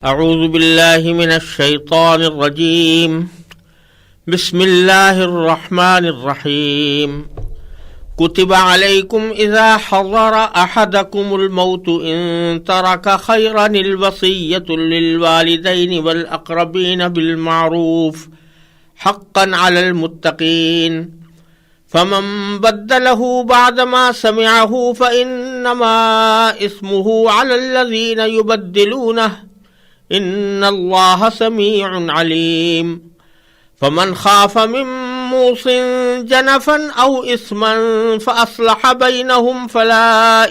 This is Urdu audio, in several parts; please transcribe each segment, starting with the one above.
اعوذ باللہ من الشیطان الرجیم بسم اللہ الرحمن الرحیم کتب علیکم اذا حضر احدکم الموت ان ترک خیرا الوصیۃ للوالدین والاقربین بالمعروف حقا علی المتقین فمن بدله بعدما سمعه فإنما اسمه على الذین یبدلونه ان اللہ سمیع علیم فمن خاف من موص جنفا او اثما فاصلح بینہم فلا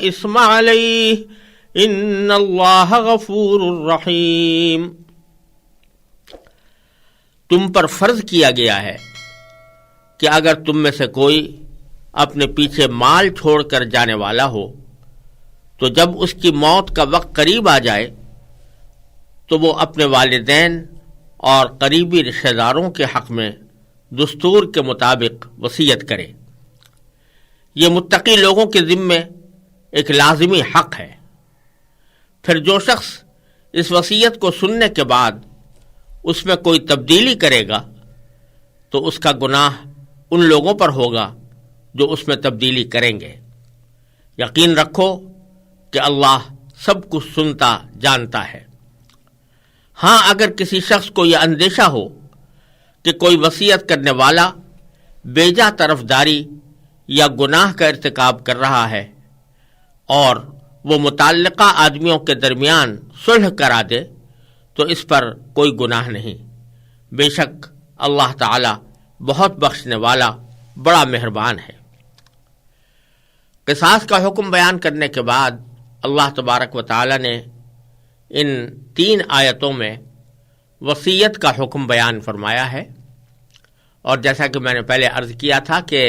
اثم علیہ ان اللہ غفور رحیم۔ تم پر فرض کیا گیا ہے کہ اگر تم میں سے کوئی اپنے پیچھے مال چھوڑ کر جانے والا ہو تو جب اس کی موت کا وقت قریب آ جائے تو وہ اپنے والدین اور قریبی رشتہ داروں کے حق میں دستور کے مطابق وصیت کرے۔ یہ متقی لوگوں کے ذمے ایک لازمی حق ہے۔ پھر جو شخص اس وصیت کو سننے کے بعد اس میں کوئی تبدیلی کرے گا تو اس کا گناہ ان لوگوں پر ہوگا جو اس میں تبدیلی کریں گے۔ یقین رکھو کہ اللہ سب کچھ سنتا جانتا ہے۔ ہاں، اگر کسی شخص کو یہ اندیشہ ہو کہ کوئی وصیت کرنے والا بیجا طرفداری یا گناہ کا ارتکاب کر رہا ہے اور وہ متعلقہ آدمیوں کے درمیان صلح کرا دے تو اس پر کوئی گناہ نہیں۔ بے شک اللہ تعالی بہت بخشنے والا بڑا مہربان ہے۔ قصاص کا حکم بیان کرنے کے بعد اللہ تبارک و تعالی نے ان 3 آیتوں میں وصیت کا حکم بیان فرمایا ہے، اور جیسا کہ میں نے پہلے عرض کیا تھا کہ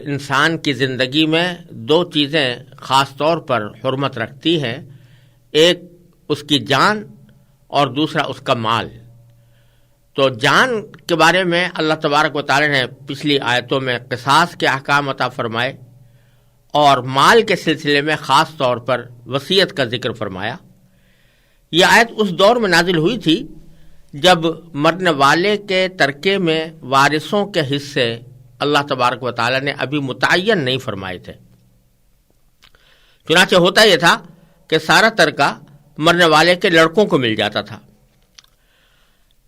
انسان کی زندگی میں 2 چیزیں خاص طور پر حرمت رکھتی ہیں، ایک اس کی جان اور دوسرا اس کا مال۔ تو جان کے بارے میں اللہ تبارک و تعالی نے پچھلی آیتوں میں قصاص کے احکام عطا فرمائے، اور مال کے سلسلے میں خاص طور پر وصیت کا ذکر فرمایا۔ یہ آیت اس دور میں نازل ہوئی تھی جب مرنے والے کے ترکے میں وارثوں کے حصے اللہ تبارک و تعالی نے ابھی متعین نہیں فرمائے تھے۔ چنانچہ ہوتا یہ تھا کہ سارا ترکہ مرنے والے کے لڑکوں کو مل جاتا تھا۔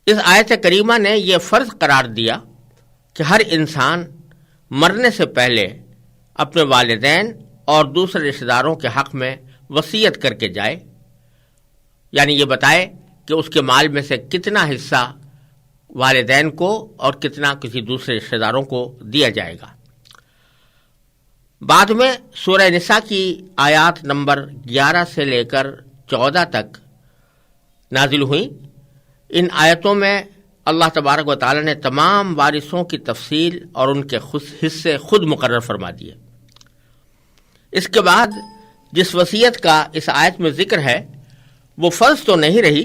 اس آیت کریمہ نے یہ فرض قرار دیا کہ ہر انسان مرنے سے پہلے اپنے والدین اور دوسرے رشتہ داروں کے حق میں وصیت کر کے جائے، یعنی یہ بتائے کہ اس کے مال میں سے کتنا حصہ والدین کو اور کتنا کسی دوسرے رشتہ داروں کو دیا جائے گا۔ بعد میں سورہ نساء کی آیات نمبر 11 سے لے کر 14 تک نازل ہوئیں۔ ان آیتوں میں اللہ تبارک و تعالی نے تمام وارثوں کی تفصیل اور ان کے حصے خود مقرر فرما دیے۔ اس کے بعد جس وصیت کا اس آیت میں ذکر ہے وہ فرض تو نہیں رہی،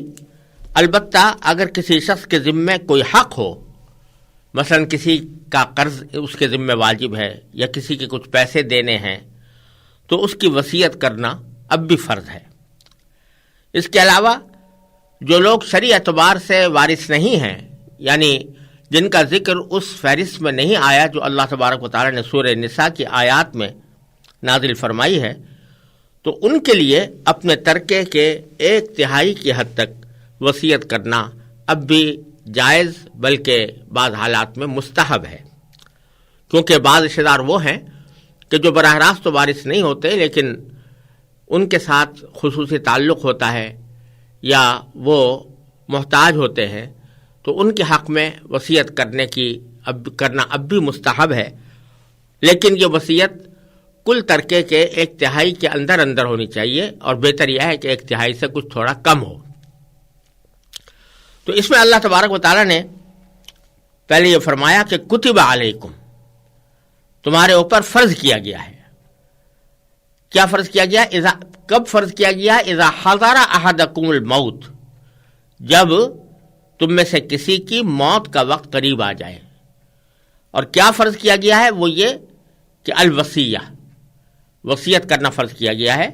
البتہ اگر کسی شخص کے ذمے کوئی حق ہو، مثلا کسی کا قرض اس کے ذمے واجب ہے یا کسی کے کچھ پیسے دینے ہیں، تو اس کی وصیت کرنا اب بھی فرض ہے۔ اس کے علاوہ جو لوگ شرعی اعتبار سے وارث نہیں ہیں، یعنی جن کا ذکر اس فہرست میں نہیں آیا جو اللہ تبارک و تعالی نے سورہ نساء کی آیات میں نازل فرمائی ہے، تو ان کے لیے اپنے ترکے کے 1/3 کی حد تک وصیت کرنا اب بھی جائز بلکہ بعض حالات میں مستحب ہے، کیونکہ بعض رشتہ دار وہ ہیں کہ جو براہ راست تو وارث نہیں ہوتے لیکن ان کے ساتھ خصوصی تعلق ہوتا ہے یا وہ محتاج ہوتے ہیں، تو ان کے حق میں وصیت کرنا اب بھی مستحب ہے، لیکن یہ وصیت کل ترکے کے 1/3 کے اندر ہونی چاہیے، اور بہتر یہ ہے کہ 1/3 سے کچھ تھوڑا کم ہو۔ تو اس میں اللہ تبارک و تعالی نے پہلے یہ فرمایا کہ کتب علیکم، تمہارے اوپر فرض کیا گیا ہے۔ کیا فرض کیا گیا؟ کب فرض کیا گیا؟ اذا حضر احدکم الموت، جب تم میں سے کسی کی موت کا وقت قریب آ جائے۔ اور کیا فرض کیا گیا ہے؟ وہ یہ کہ الوصیہ، وصیت کرنا فرض کیا گیا ہے،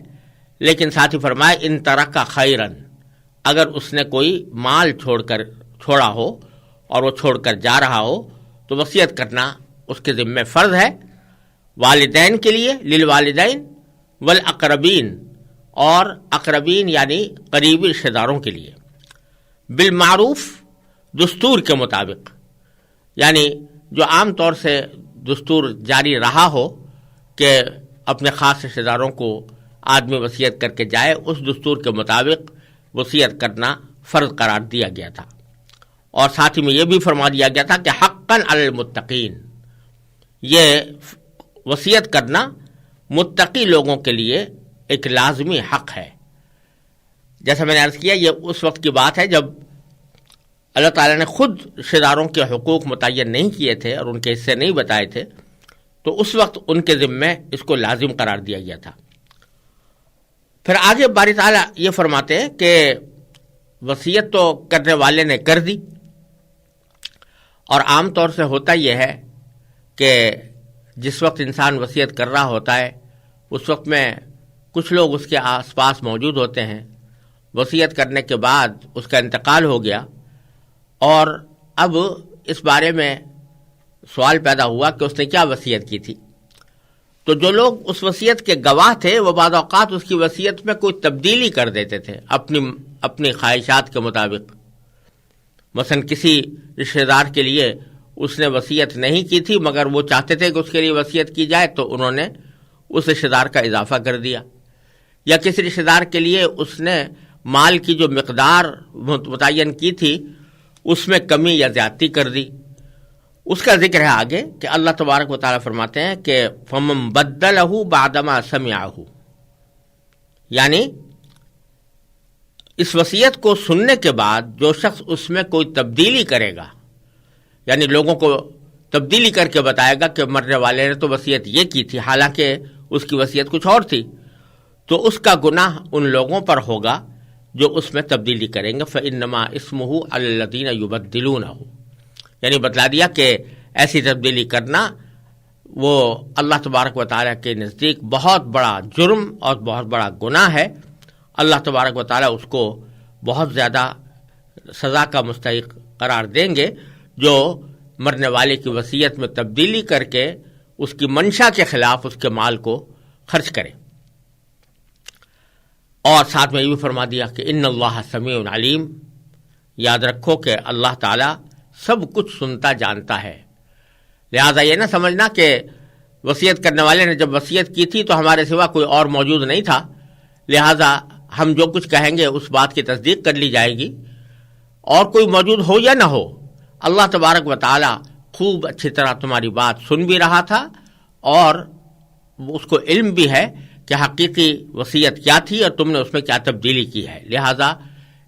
لیکن ساتھ ہی فرمایا ان ترک خیرن، اگر اس نے کوئی مال چھوڑا ہو اور وہ چھوڑ کر جا رہا ہو تو وصیت کرنا اس کے ذمہ فرض ہے، والدین کے لیے، للوالدین والاقربین، اور اقربین یعنی قریبی رشتہ داروں کے لیے، بالمعروف دستور کے مطابق، یعنی جو عام طور سے دستور جاری رہا ہو کہ اپنے خاص رشتہ داروں کو آدمی وصیت کر کے جائے، اس دستور کے مطابق وصیت کرنا فرض قرار دیا گیا تھا۔ اور ساتھ ہی میں یہ بھی فرما دیا گیا تھا کہ حقاً علی المتقین، یہ وصیت کرنا متقی لوگوں کے لیے ایک لازمی حق ہے۔ جیسا میں نے عرض کیا، یہ اس وقت کی بات ہے جب اللہ تعالیٰ نے خود رشتہ داروں کے حقوق متعین نہیں کیے تھے اور ان کے حصے نہیں بتائے تھے، تو اس وقت ان کے ذمے اس کو لازم قرار دیا گیا تھا۔ پھر آگے باری تعالیٰ یہ فرماتے ہیں کہ وصیت تو کرنے والے نے کر دی، اور عام طور سے ہوتا یہ ہے کہ جس وقت انسان وصیت کر رہا ہوتا ہے اس وقت میں کچھ لوگ اس کے آس پاس موجود ہوتے ہیں، وصیت کرنے کے بعد اس کا انتقال ہو گیا، اور اب اس بارے میں سوال پیدا ہوا کہ اس نے کیا وصیت کی تھی۔ تو جو لوگ اس وصیت کے گواہ تھے وہ بعض اوقات اس کی وصیت میں کوئی تبدیلی کر دیتے تھے اپنی خواہشات کے مطابق۔ مثلا کسی رشتہ دار کے لیے اس نے وصیت نہیں کی تھی مگر وہ چاہتے تھے کہ اس کے لیے وصیت کی جائے، تو انہوں نے اس رشتہ دار کا اضافہ کر دیا، یا کسی رشتہ دار کے لیے اس نے مال کی جو مقدار متعین کی تھی اس میں کمی یا زیادتی کر دی۔ اس کا ذکر ہے آگے کہ اللہ تبارک و تعالیٰ فرماتے ہیں کہ فَمَن بَدَّلَهُ بَعْدَمَا سَمِعَهُ، یعنی اس وصیت کو سننے کے بعد جو شخص اس میں کوئی تبدیلی کرے گا، یعنی لوگوں کو تبدیلی کر کے بتائے گا کہ مرنے والے نے تو وصیت یہ کی تھی حالانکہ اس کی وصیت کچھ اور تھی، تو اس کا گناہ ان لوگوں پر ہوگا جو اس میں تبدیلی کریں گے۔ فَإِنَّمَا اسْمُهُ عَلَى الَّذِينَ يُبَدِّلُونَهُ، یعنی بتلا دیا کہ ایسی تبدیلی کرنا وہ اللہ تبارک و تعالیٰ کے نزدیک بہت بڑا جرم اور بہت بڑا گناہ ہے۔ اللہ تبارک و تعالیٰ اس کو بہت زیادہ سزا کا مستحق قرار دیں گے جو مرنے والے کی وصیت میں تبدیلی کر کے اس کی منشا کے خلاف اس کے مال کو خرچ کرے۔ اور ساتھ میں یہ بھی فرما دیا کہ ان اللہ سمیع علیم، یاد رکھو کہ اللہ تعالیٰ سب کچھ سنتا جانتا ہے۔ لہذا یہ نہ سمجھنا کہ وصیت کرنے والے نے جب وصیت کی تھی تو ہمارے سوا کوئی اور موجود نہیں تھا، لہذا ہم جو کچھ کہیں گے اس بات کی تصدیق کر لی جائے گی، اور کوئی موجود ہو یا نہ ہو اللہ تبارک و تعالیٰ خوب اچھی طرح تمہاری بات سن بھی رہا تھا، اور اس کو علم بھی ہے کہ حقیقی وصیت کیا تھی اور تم نے اس میں کیا تبدیلی کی ہے۔ لہذا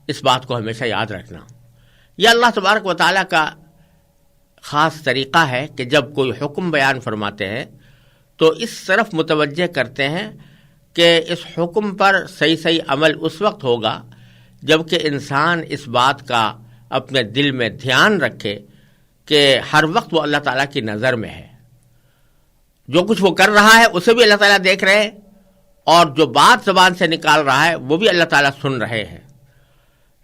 اس بات کو ہمیشہ یاد رکھنا۔ یہ اللہ تبارک و تعالیٰ کا خاص طریقہ ہے کہ جب کوئی حکم بیان فرماتے ہیں تو اس طرف متوجہ کرتے ہیں کہ اس حکم پر صحیح عمل اس وقت ہوگا جب کہ انسان اس بات کا اپنے دل میں دھیان رکھے کہ ہر وقت وہ اللہ تعالیٰ کی نظر میں ہے، جو کچھ وہ کر رہا ہے اسے بھی اللہ تعالیٰ دیکھ رہے ہیں، اور جو بات زبان سے نکال رہا ہے وہ بھی اللہ تعالیٰ سن رہے ہیں۔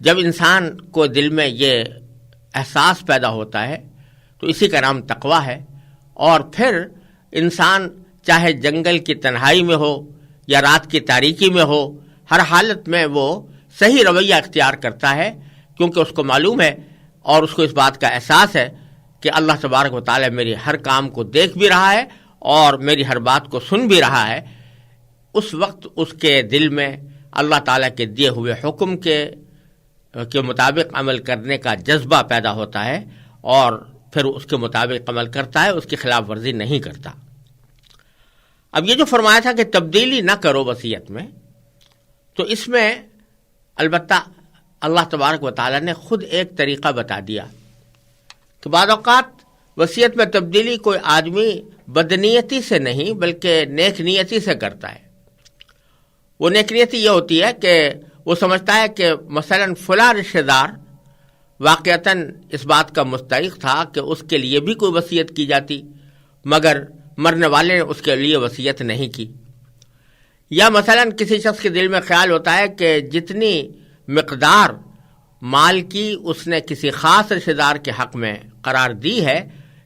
جب انسان کو دل میں یہ احساس پیدا ہوتا ہے تو اسی کا نام تقویٰ ہے، اور پھر انسان چاہے جنگل کی تنہائی میں ہو یا رات کی تاریکی میں ہو، ہر حالت میں وہ صحیح رویہ اختیار کرتا ہے، کیونکہ اس کو معلوم ہے اور اس کو اس بات کا احساس ہے کہ اللہ تبارک و تعالیٰ میری ہر کام کو دیکھ بھی رہا ہے اور میری ہر بات کو سن بھی رہا ہے۔ اس وقت اس کے دل میں اللہ تعالیٰ کے دیے ہوئے حکم کے مطابق عمل کرنے کا جذبہ پیدا ہوتا ہے، اور پھر اس کے مطابق عمل کرتا ہے، اس کی خلاف ورزی نہیں کرتا۔ اب یہ جو فرمایا تھا کہ تبدیلی نہ کرو وصیت میں، تو اس میں البتہ اللہ تبارک و تعالیٰ نے خود ایک طریقہ بتا دیا کہ بعض اوقات وصیت میں تبدیلی کوئی آدمی بدنیتی سے نہیں بلکہ نیک نیتی سے کرتا ہے۔ وہ نیک نیتی یہ ہوتی ہے کہ وہ سمجھتا ہے کہ مثلا فلاں رشتہ دار واقعتاً اس بات کا مستحق تھا کہ اس کے لیے بھی کوئی وصیت کی جاتی، مگر مرنے والے نے اس کے لیے وصیت نہیں کی۔ یا مثلا کسی شخص کے دل میں خیال ہوتا ہے کہ جتنی مقدار مال کی اس نے کسی خاص رشتہ دار کے حق میں قرار دی ہے،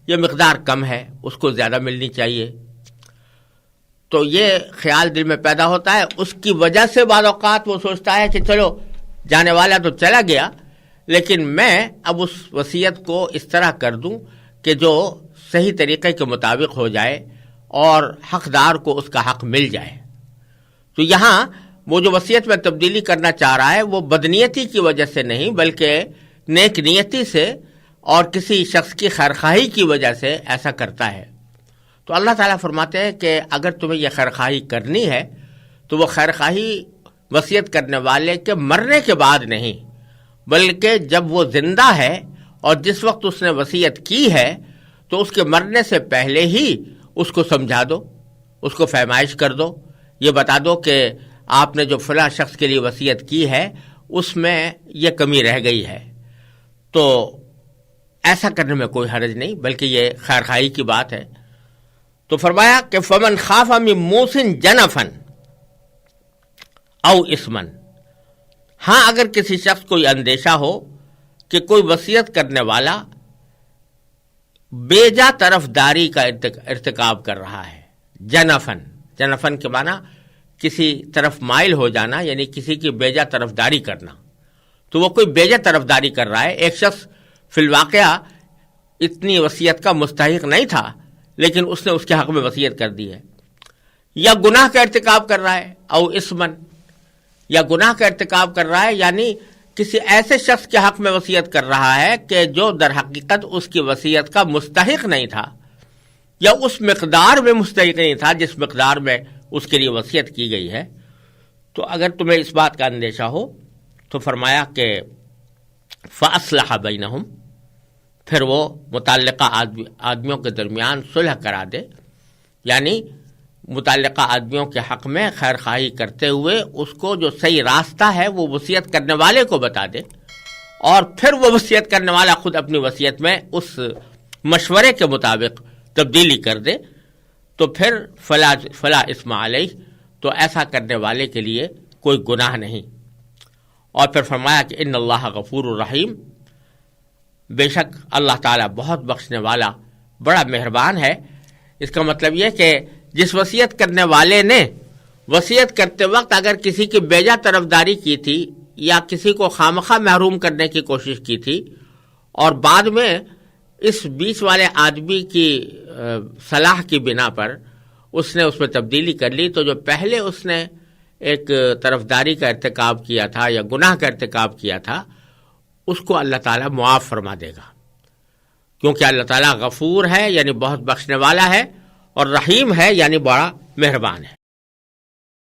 یہ مقدار کم ہے، اس کو زیادہ ملنی چاہیے، تو یہ خیال دل میں پیدا ہوتا ہے. اس کی وجہ سے بعض اوقات وہ سوچتا ہے کہ چلو جانے والا تو چلا گیا، لیکن میں اب اس وصیت کو اس طرح کر دوں کہ جو صحیح طریقے کے مطابق ہو جائے اور حقدار کو اس کا حق مل جائے. تو یہاں وہ جو وصیت میں تبدیلی کرنا چاہ رہا ہے وہ بدنیتی کی وجہ سے نہیں بلکہ نیک نیتی سے اور کسی شخص کی خیرخواہی کی وجہ سے ایسا کرتا ہے. تو اللہ تعالیٰ فرماتے ہیں کہ اگر تمہیں یہ خیرخواہی کرنی ہے تو وہ خیرخواہی وصیت کرنے والے کے مرنے کے بعد نہیں بلکہ جب وہ زندہ ہے اور جس وقت اس نے وصیت کی ہے تو اس کے مرنے سے پہلے ہی اس کو سمجھا دو، اس کو فہمائش کر دو، یہ بتا دو کہ آپ نے جو فلاں شخص کے لیے وصیت کی ہے اس میں یہ کمی رہ گئی ہے. تو ایسا کرنے میں کوئی حرج نہیں بلکہ یہ خیرخواہی کی بات ہے. تو فرمایا کہ فمن خاف من موص جنفا او اثما، ہاں اگر کسی شخص کو یہ اندیشہ ہو کہ کوئی وصیت کرنے والا بیجا طرفداری کا ارتکاب کر رہا ہے. جنفن کے معنی کسی طرف مائل ہو جانا، یعنی کسی کی بیجا طرفداری کرنا. تو وہ کوئی بیجا طرفداری کر رہا ہے. ایک شخص فی الواقعہ اتنی وصیت کا مستحق نہیں تھا لیکن اس نے اس کے حق میں وصیت کر دی ہے، یا گناہ کا ارتکاب کر رہا ہے، او اسمن، یا گناہ کا ارتکاب کر رہا ہے یعنی کسی ایسے شخص کے حق میں وصیت کر رہا ہے کہ جو در حقیقت اس کی وصیت کا مستحق نہیں تھا یا اس مقدار میں مستحق نہیں تھا جس مقدار میں اس کے لیے وصیت کی گئی ہے. تو اگر تمہیں اس بات کا اندیشہ ہو تو فرمایا کہ فَأَصْلَحَ بَيْنَهُمْ، پھر وہ متعلقہ آدمیوں کے درمیان صلح کرا دے، یعنی متعلقہ آدمیوں کے حق میں خیر خواہی کرتے ہوئے اس کو جو صحیح راستہ ہے وہ وصیت کرنے والے کو بتا دے، اور پھر وہ وصیت کرنے والا خود اپنی وصیت میں اس مشورے کے مطابق تبدیلی کر دے تو پھر فلا اسم علیہ، تو ایسا کرنے والے کے لیے کوئی گناہ نہیں. اور پھر فرمایا کہ ان اللہ غفور الرحیم، بے شک اللہ تعالیٰ بہت بخشنے والا بڑا مہربان ہے. اس کا مطلب یہ کہ جس وصیت کرنے والے نے وصیت کرتے وقت اگر کسی کی بیجا طرفداری کی تھی یا کسی کو خامخواہ محروم کرنے کی کوشش کی تھی اور بعد میں اس بیچ والے آدمی کی صلاح کی بنا پر اس نے اس میں تبدیلی کر لی، تو جو پہلے اس نے ایک طرفداری کا ارتکاب کیا تھا یا گناہ کا ارتکاب کیا تھا اس کو اللہ تعالیٰ معاف فرما دے گا، کیونکہ اللہ تعالیٰ غفور ہے یعنی بہت بخشنے والا ہے، اور رحیم ہے یعنی بڑا مہربان ہے.